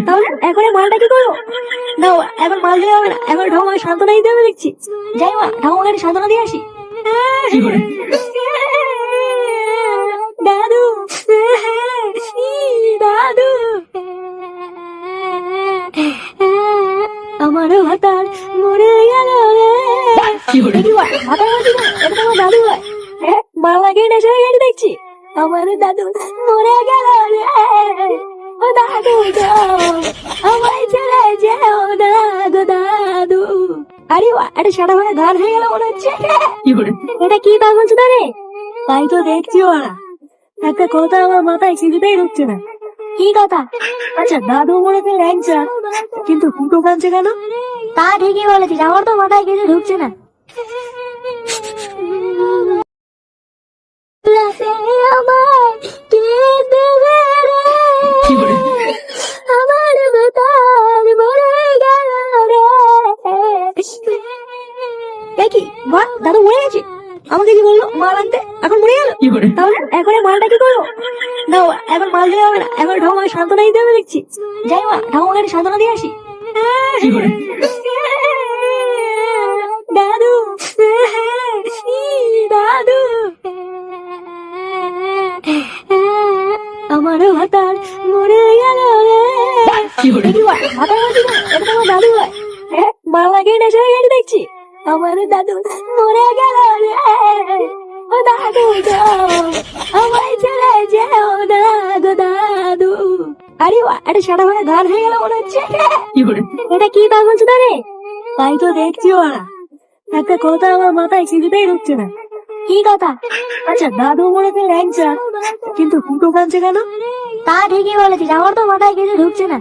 তাহলে এখন এই মালটা কি করবো? দাও, এখন মাল দিলে হবে না, এখন ঠাকুমাকে সান্ত্বনা দিতে হবে দেখছি। যাই মা, ঠাকুমাকে সান্ত্বনা দিয়ে আসি। দাদু, দাদু, আমার ভাতার মরে গেল রে। ভাতার মাঝি না, এটা তোমার দাদু হয়। বাবাকে নেশা হয়ে গেছে দেখছি। আমার দাদু মরে গেল রে। ও দাদু গো, আমায় ছেড়ে যেও না গো দাদু। আরে বাহ, এটা সারা মানে গান হয়ে গেল মনে হচ্ছে। এটা কি পাগল চোদা রে? তাই তো দেখছি ওরা। একটা কথা আমার মাথায় কিছুতেই ঢুকছে না। কি কথা? আচ্ছা, দাদু মরেছে ল্যাংচা, কিন্তু ফুটো কাঁদছে কেন? তা ঠিকই বলেছিস, আমার তো মাথায় কিছু ঢুকছে না। আমার কে দেবে রে? আমার বেতার মরে গেল রে। কি মা, দাদু মরে গেছে? আমাকে কি বললো মাল আনতে, এখন মরে গেল? তাহলে এখন এই মালটা কি করবো? দাও, এখন মাল দিলে হবে না, এখন ঠাকুমাকে সান্ত্বনা দিতে হবে দেখছি। যাই মা, ঠাকুমাকে সান্ত্বনা দিয়ে আসি। দাদু, দাদু, আমার ভাতার মরে গেল রে। ভাতার মাঝি না, এটা তোমার দাদু হয়। বাবাকে নেশা হয়ে গেছে দেখছি। আমার দাদু মরে গেল রে। ও দাদু গো, আমায় ছেড়ে যেও না গো দাদু। আরে বাহ, এটা সারা মানে গান হয়ে গেল মনে হচ্ছে। এটা কি পাগল চোদা রে? তাই তো দেখছি ওরা। একটা কথা আমার মাথায় কিছুতেই ঢুকছে না। কি কথা? আচ্ছা, দাদু মরেছে ল্যাংচা, কিন্তু ফুটো কাঁদছে কেন? তা ঠিকই বলেছিস, আমার তো মাথায় কিছু ঢুকছে না।